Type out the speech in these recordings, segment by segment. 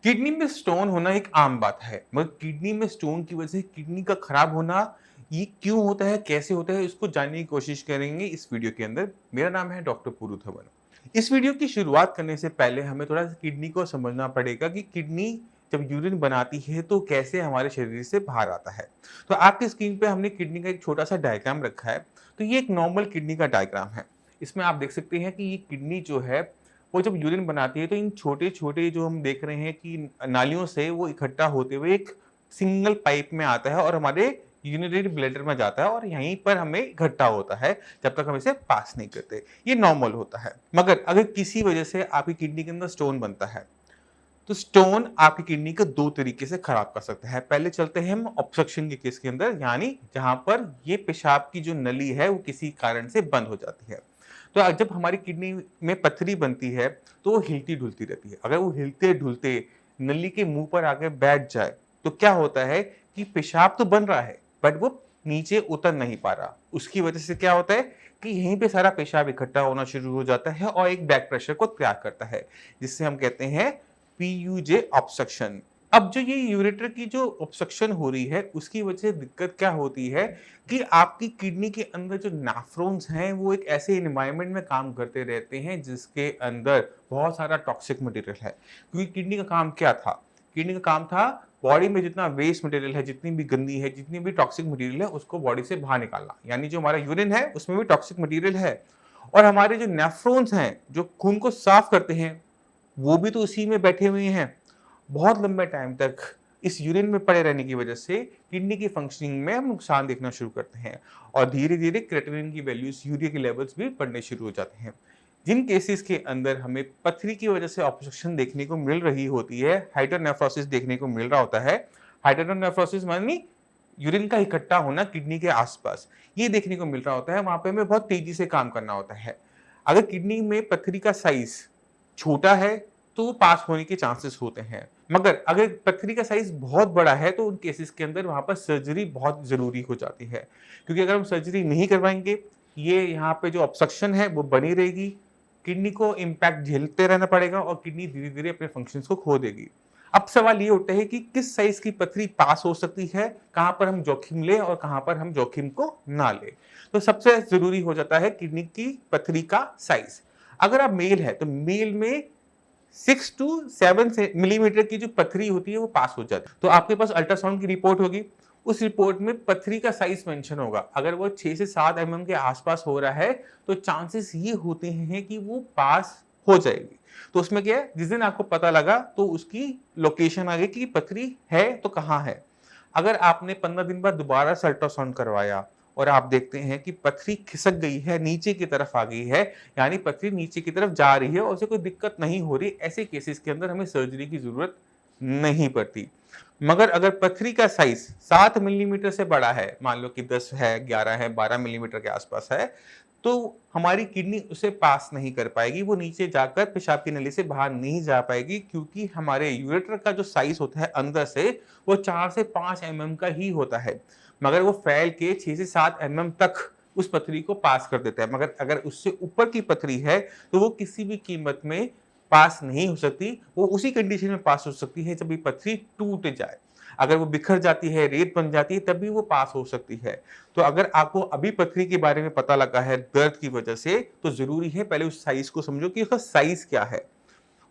Kidney में stone होना एक आम बात है, मगर किडनी में स्टोन की वजह से किडनी का खराब होना ये क्यों होता है, कैसे होता है, इसको जानने की कोशिश करेंगे इस वीडियो के अंदर। मेरा नाम है डॉक्टर पुरु धवन। इस वीडियो की शुरुआत करने से पहले हमें थोड़ा सा किडनी को समझना पड़ेगा कि किडनी जब यूरिन बनाती है तो कैसे हमारे शरीर से बाहर आता है। तो आपकी स्क्रीन पे हमने किडनी का एक छोटा सा डायग्राम रखा है। तो ये एक नॉर्मल किडनी का डायग्राम है। इसमें आप देख सकते हैं कि ये किडनी जो है वो जब यूरिन बनाती है तो इन छोटे-छोटे जो हम देख रहे हैं कि नालियों से वो इकट्ठा होते हुए एक सिंगल पाइप में आता है और हमारे यूरिनरी ब्लैडर में जाता है और यहीं पर हमें इकट्ठा होता है जब तक हम इसे पास नहीं करते। ये नॉर्मल होता है। मगर अगर किसी वजह से आपकी किडनी के अंदर स्टोन बनता है, तो स्टोन आपकी किडनी को 2 तरीके से खराब कर सकता है। पहले चलते हैं हम ऑब्स्ट्रक्शन के केस के अंदर, यानी जहाँ पर ये पेशाब की जो नली है वो किसी कारण से बंद हो जाती है। तो जब हमारी किडनी में पथरी बनती है तो वो हिलती-डुलती रहती है। अगर वो हिलते-डुलते नली के मुँह पर आके बैठ जाए, तो क्या होता है कि पेशाब तो बन रहा है, बट वो नीचे उतर नहीं पा रहा। उसकी वजह से क्या होता है कि यहीं पे सारा पेशाब इकट्ठा होना शुरू हो जाता है और एक बैक प्रेशर को तैयार करता है, जिससे हम कहते हैं पीयूजे ऑब्स्ट्रक्शन। अब जो ये यूरेटर की जो ऑब्स्ट्रक्शन हो रही है, उसकी वजह से दिक्कत क्या होती है कि आपकी किडनी के अंदर जो नेफ्रॉन्स हैं, वो एक ऐसे एनवायरनमेंट में काम करते रहते हैं जिसके अंदर बहुत सारा टॉक्सिक मटेरियल है। क्योंकि किडनी का काम क्या था? किडनी का काम था बॉडी में जितना वेस्ट मटेरियल है, जितनी भी गंदी है, जितनी भी टॉक्सिक मटेरियल है, उसको बॉडी से बाहर निकालना। यानी जो हमारा यूरिन है, उसमें भी टॉक्सिक मटेरियल है। और हमारे जो नेफ्रॉन्स हैं, जो खून को साफ करते हैं, वो भी तो उसी में बैठे हुए हैं। बहुत लंबे टाइम तक इस यूरिन में पड़े रहने की वजह से किडनी की फंक्शनिंग में हम नुकसान देखना शुरू करते हैं और धीरे-धीरे क्रेटिनिन की वैल्यूज, यूरिया के लेवल्स भी बढ़ने शुरू हो जाते हैं। जिन केसेस के अंदर हमें पथरी की वजह से ऑब्स्ट्रक्शन देखने को मिल रही होती है, हाइड्रोनेफ्रोसिस देखने को मिल रहा होता है। हाइड्रोनेफ्रोसिस मानी यूरिन का इकट्ठा होना किडनी के आसपास, ये देखने को मिल रहा होता है। वहाँ पे हमें बहुत तेजी से काम करना होता है। अगर किडनी में पथरी का साइज़ छोटा है, तो वो पास होने के चांसेस होते हैं। मगर अगर पथरी का साइज़ बहुत बड़ा है, तो उन केसेस के अंदर वहाँ पर सर्जरी बहुत ज़रूरी हो जाती है। क्योंकि अगर हम सर्जरी नहीं करवाएँगे, ये यहाँ पे जो ऑब्स्ट्रक्शन है, वो बनी रहेगी। किडनी को इम्पैक्ट झेलते रहना पड़ेगा और किडनी धीरे-धीरे अपने फंक्शंस को खो देगी। अब सवाल ये उठता है कि किस साइज़ की पथरी पास हो सकती है, कहाँ पर हम जोखिम लें और कहाँ पर हम जोखिम को ना लें। तो सबसे ज़रूरी हो जाता है किडनी की पथरी का साइज़। अगर आप मेल है, तो मेल में 6 टू 7 से मिलीमीटर की जो पथरी होती है वो पास हो जाती है। तो आपके पास अल्ट्रासाउंड की रिपोर्ट होगी, उस रिपोर्ट में पथरी का साइज़ मेंशन होगा। अगर वो 6 से 7 एमएम के आस-पास हो रहा है, तो चांसेस ये होते हैं कि वो पास हो जाएगी। तो उसमें क्या है, जिस दिन आपको पता लगा तो उसकी लोकेशन आ गई कि पथरी है तो कहाँ है। अगर आपने 15 दिन बाद दोबारा से अल्ट्रासाउंड करवाया और आप देखते हैं कि पथरी खिसक गई है, नीचे की तरफ आ गई है, यानी पथरी नीचे की तरफ जा रही है और उसे कोई दिक्कत नहीं हो रही, ऐसे केसेस के अंदर हमें सर्जरी की ज़रूरत नहीं पड़ती। मगर अगर पथरी का साइज़ 7 मिलीमीटर से बड़ा है, मान लो कि 10 है, 11 है, 12 मिलीमीटर के आसपास है, तो हमारी किडनी उसे पास नहीं कर पाएगी, वो नीचे जाकर पेशाब की नली से बाहर नहीं जा पाएगी, क्योंकि हमारे यूरेटर का जो साइज़ होता है अंदर से, वो 4 से 5 एमएम का ही होता है। मगर वो फैल के 6 से 7 एमएम तक उस पथरी को पास कर देता है। मगर अगर उससे ऊपर की पथरी है, तो वो किसी भी कीमत में पास नहीं हो सकती। वो उसी कंडीशन में पास हो सकती है जब ये पथरी टूट जाए। अगर वो बिखर जाती है, रेत बन जाती है, तभी वो पास हो सकती है। तो अगर आपको अभी पथरी के बारे में पता लगा है दर्द की वजह से, तो ज़रूरी है पहले उस साइज़ को समझो कि उसका साइज़ क्या है।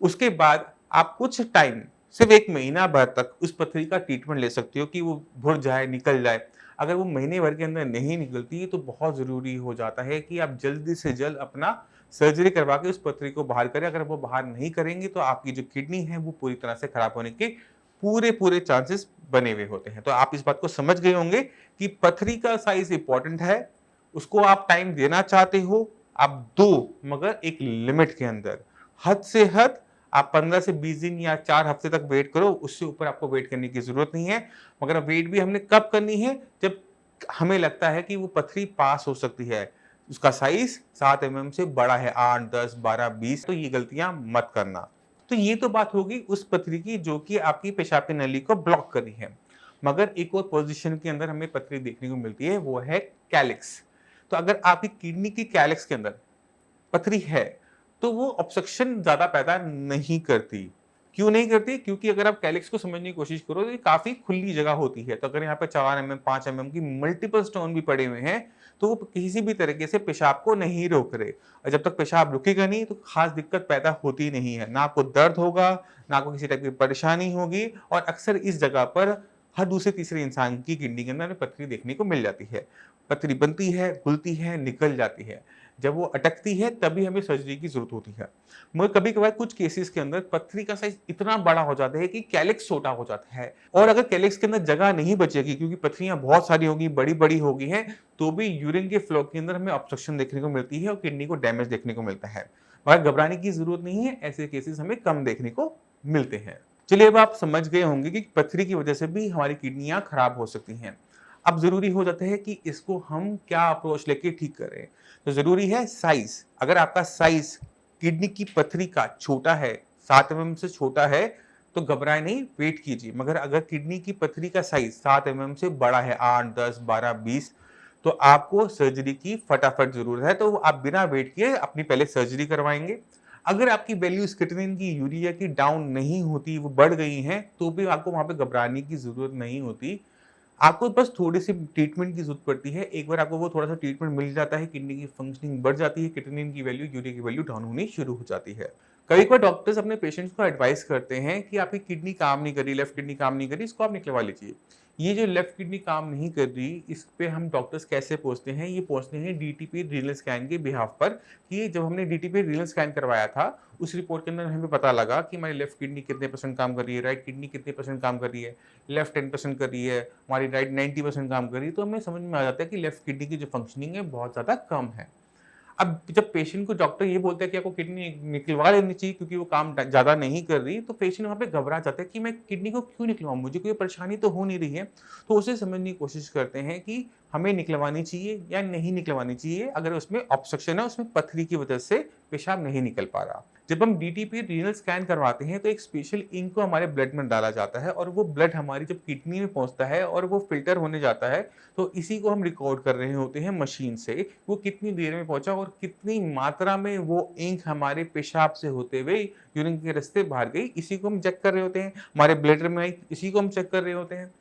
उसके बाद आप कुछ टाइम, सिर्फ 1 महीना भर तक उस पथरी का ट्रीटमेंट ले सकते हो कि वो भुर जाए, निकल जाए। अगर वो महीने भर के अंदर नहीं निकलती, तो बहुत ज़रूरी हो जाता है कि आप जल्दी से जल्द अपना सर्जरी करवा के उस पथरी को बाहर करें। अगर वो बाहर नहीं करेंगे, तो आपकी जो किडनी है, वो पूरी तरह से खराब होने के पूरे-पूरे चांसेस बने हुए होते हैं। तो आप इस बात को समझ गए होंगे कि पथरी का साइज़ इम्पोर्टेंट है, उसको आप टाइम देना चाहते हो, आप दो, मगर एक लिमिट के अंदर। हद से हद आप 15 से 20 दिन या 4 हफ्ते तक वेट करो, उससे ऊपर आपको वेट करने की ज़रूरत नहीं है। मगर वेट भी हमने कब करनी है? जब हमें लगता है कि वो पथरी पास हो सकती है। उसका साइज़ 7 एमएम से बड़ा है, 8, 10, 12, 20, तो ये गलतियाँ मत करना। तो ये तो बात होगी उस पथरी की जो कि आपकी पेशाब की नली को ब्लॉक कर रही है। मगर एक और पोज़ीशन के अंदर हमें पथरी देखने को मिलती है, वो है कैलिक्स। तो अगर आपकी किडनी की कैलिक्स के अंदर पथरी है, तो वो ऑब्स्ट्रक्शन ज़्यादा पैदा नहीं करती। क्यों नहीं करती? क्योंकि अगर आप कैलिक्स को समझने की कोशिश करो तो ये काफ़ी खुली जगह होती है। तो अगर यहाँ पे 4 एमएम, 5 एमएम की मल्टीपल स्टोन भी पड़े हुए हैं, तो वो किसी भी तरीके से पेशाब को नहीं रोक रहे। और जब तक पेशाब रुकेगा नहीं, तो खास दिक्कत पैदा होती नहीं है। ना आपको दर्द होगा, ना आपको किसी टाइप की परेशानी होगी और अक्सर इस जगह पर हर दूसरे तीसरे इंसान की किडनी के अंदर हमें पथरी देखने को मिल जाती है। पथरी बनती है, घुलती है, निकल जाती है। जब वो अटकती है तभी हमें सर्जरी की ज़रूरत होती है। मगर कभी-कभार कुछ केसेस के अंदर पथरी का साइज़ इतना बड़ा हो जाता है कि कैलिक्स छोटा हो जाता है और अगर कैलिक्स के अंदर जगह नहीं बचेगी क्योंकि पथरियाँ बहुत सारी होगी, बड़ी-बड़ी हो गई हैं, तो भी यूरिन के फ्लो के अंदर हमें ऑब्स्ट्रक्शन देखने को मिलती है और किडनी को डैमेज देखने को मिलता है। मगर घबराने की ज़रूरत नहीं है, ऐसे केसेस हमें कम देखने को मिलते हैं। चलिए अब आप समझ गए होंगे कि पथरी की वजह से भी हमारी किडनियाँ खराब हो सकती हैं। अब ज़रूरी हो जाता है कि इसको हम क्या अप्रोच लेके ठीक करें। तो ज़रूरी है साइज़। अगर आपका साइज़ किडनी की पथरी का छोटा है, 7 एमएम से छोटा है, तो घबराएँ नहीं, वेट कीजिए। मगर अगर किडनी की पथरी का साइज़ 7 एमएम से बड़ा है, 8, 10, 12, 20, तो आपको सर्जरी की फटाफट ज़रूरत है। तो आप बिना वेट किए अपनी पहले सर्जरी करवाएँगे। अगर आपकी वैल्यूज़ क्रिएटिनिन की, यूरिया की डाउन नहीं होती, वो बढ़ गई हैं, तो भी आपको वहाँ पे घबराने की ज़रूरत नहीं होती। आपको बस थोड़ी-सी ट्रीटमेंट की ज़रूरत पड़ती है। एक बार आपको वो थोड़ा-सा ट्रीटमेंट मिल जाता है, किडनी की फंक्शनिंग बढ़ जाती है, क्रिएटिनिन की वैल्यू, यूरिया की वैल्यू डाउन होनी शुरू हो जाती है। कई-कभार डॉक्टर्स अपने पेशेंट्स को एडवाइस करते हैं कि आपकी किडनी काम नहीं कर रही, लेफ्ट किडनी काम नहीं कर रही, इसको आप निकलवा लीजिए। ये जो लेफ्ट किडनी काम नहीं कर रही, इस पे हम डॉक्टर्स कैसे पहुँचते हैं? ये पहुँचते हैं डीटीपी रीनल स्कैन के बिहाफ़ पर कि जब हमने डीटीपी रीनल स्कैन करवाया था, उस रिपोर्ट के अंदर हमें पता लगा कि हमारी लेफ्ट किडनी कितने % काम कर रही है, राइट किडनी कितने % काम कर रही है, लेफ्ट 10% कर रही है, हमारी राइट 90% काम कर रही है, तो हमें समझ में आ जाता है कि लेफ्ट किडनी की जो फंक्शनिंग है बहुत ज़्यादा कम है। अब जब पेशेंट को डॉक्टर ये बोलता है कि आपको किडनी निकलवा लेनी चाहिए क्योंकि वो काम ज़्यादा नहीं कर रही, तो पेशेंट वहाँ पे घबरा जाता है कि मैं किडनी को क्यों निकलवाऊँ? मुझे कोई परेशानी तो हो नहीं रही है। तो उसे समझने की कोशिश करते हैं कि हमें निकलवानी चाहिए या नहीं निकलवानी चाहिए। अगर उसमें ऑब्स्ट्रक्शन है, उसमें पथरी की वजह से पेशाब नहीं निकल पा रहा। जब हम डीटीपी रीनल स्कैन करवाते हैं तो एक स्पेशल इंक को हमारे ब्लड में डाला जाता है और वो ब्लड हमारी जब किडनी में पहुँचता है और वो फ़िल्टर होने जाता है, तो इसी को हम रिकॉर्ड कर रहे होते हैं मशीन से, वो कितनी देर में पहुँचा और कितनी मात्रा में वो इंक हमारे पेशाब से होते हुए यूरिन के रास्ते बाहर गई, इसी को हम चेक कर रहे होते हैं। हमारे ब्लैडर में आई, इसी को हम चेक कर रहे होते हैं।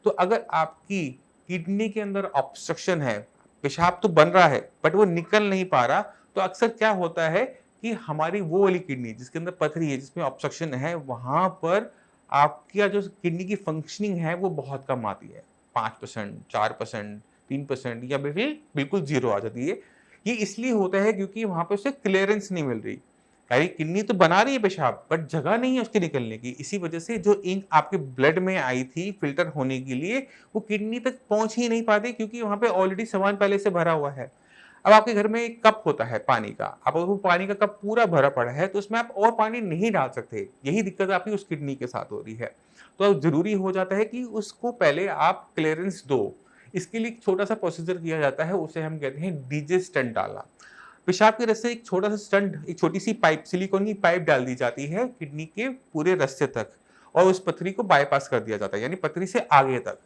तो अगर आपकी किडनी के अंदर ऑब्स्ट्रक्शन है, पेशाब तो बन रहा है, बट वो निकल नहीं पा रहा, तो अक्सर क्या होता है कि हमारी वो वाली किडनी जिसके अंदर पथरी है, जिसमें ऑब्स्ट्रक्शन है, वहाँ पर आपका जो किडनी की फंक्शनिंग है, वो बहुत कम आती है। 5%, 4%, 3% या फिर बिल्कुल 0 आ जाती है। ये इसलिए होता है क्योंकि वहाँ पे उसे क्लीयरेंस नहीं मिल रही। यानी किडनी तो बना रही है पेशाब, बट जगह नहीं है उसके निकलने की। इसी वजह से जो इंक आपके ब्लड में आई थी फ़िल्टर होने के लिए, वो किडनी तक पहुँच ही नहीं पाती क्योंकि वहाँ पे ऑलरेडी सामान पहले से भरा हुआ है। अब आपके घर में एक कप होता है पानी का, अब वो पानी का कप पूरा भरा पड़ा है, तो उसमें आप और पानी नहीं डाल सकते। यही दिक्कत आपकी उस किडनी के साथ हो रही है। तो अब ज़रूरी हो जाता है कि उसको पहले आप क्लीयरेंस दो। इसके लिए एक छोटा-सा प्रोसीजर किया जाता है, उसे हम कहते हैं डीजे स्टंट डालना। पेशाब के रास्ते एक छोटा-सा स्टंट, एक छोटी-सी पाइप, सिलिकॉन की पाइप डाल दी जाती है किडनी के पूरे रास्ते तक और उस पथरी को बायपास कर दिया जाता है, यानी पथरी से आगे तक।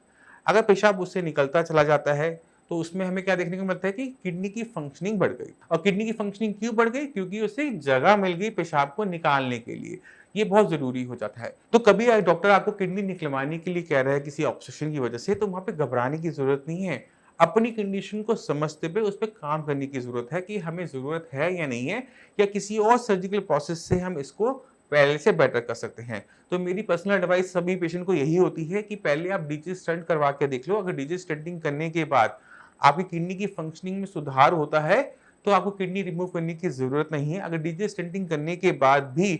अगर पेशाब उससे निकलता चला जाता है, तो उसमें हमें क्या देखने को मिलता है कि किडनी की फंक्शनिंग बढ़ गई और किडनी की फंक्शनिंग क्यों बढ़ गई? क्योंकि उसे जगह मिल गई पेशाब को निकालने के लिए। ये बहुत ज़रूरी हो जाता है। तो कभी डॉक्टर आपको किडनी निकलवाने के लिए कह रहा है किसी ऑब्सेशन की वजह से, तो वहाँ पे घबराने की ज़रूरत नहीं है। अपनी कंडीशन को समझते हुए उस पे काम करने की ज़रूरत है कि हमें ज़रूरत है या नहीं है, या किसी और सर्जिकल प्रोसेस से हम इसको पहले से बेटर कर सकते हैं। तो मेरी पर्सनल एडवाइस सभी पेशेंट को यही होती है कि पहले आप डीजे स्टंट करवा के देख लो। अगर डीजे स्टंटिंग करने के बाद आपकी किडनी की फंक्शनिंग में सुधार होता है, तो आपको किडनी रिमूव करने की ज़रूरत नहीं है। अगर डीजे स्टंटिंग करने के बाद भी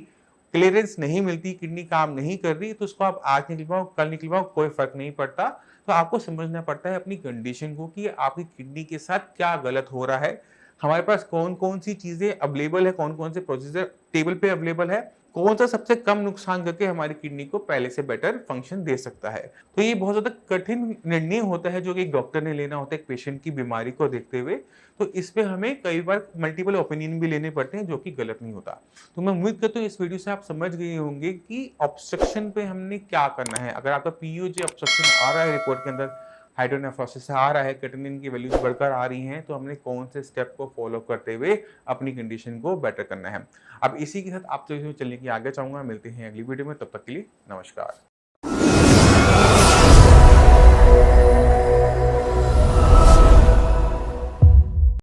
क्लीयरेंस नहीं मिलती, किडनी काम नहीं कर रही, तो उसको आप आज निकलवाओ, कल निकलवाओ, कोई फ़र्क नहीं पड़ता। तो आपको समझना पड़ता है अपनी कंडीशन को कि आपकी किडनी के साथ क्या गलत हो रहा है। हमारे पास कौन-कौन सी चीज़ें अवेलेबल है, कौन-कौन से प्रोसीजर टेबल पे अवेलेबल है, कौन-सा सबसे कम नुकसान करके हमारी किडनी को पहले से बेटर फंक्शन दे सकता है। तो ये बहुत ज़्यादा कठिन निर्णय होता है जो कि एक डॉक्टर ने लेना होता है एक पेशेंट की बीमारी को देखते हुए। तो इस पे हमें कई बार मल्टीपल ओपिनियन भी लेने पड़ते हैं जो कि गलत नहीं होता। तो मैं उम्मीद करता हूँ इस वीडियो से आप समझ गए होंगे कि ऑब्स्ट्रक्शन पे हमने क्या करना है। अगर आपका पीयूजे ऑब्स्ट्रक्शन आ रहा है रिपोर्ट के अंदर, हाइड्रोनेफ्रोसिस आ रहा है, क्रिएटिनिन की वैल्यूज बढ़कर आ रही हैं, तो हमने कौन से स्टेप को फॉलो करते हुए अपनी कंडीशन को बेटर करना है। अब इसी के साथ आप तो चलने की आगे चाहूँगा। मिलते हैं अगली वीडियो में, तब तक के लिए नमस्कार।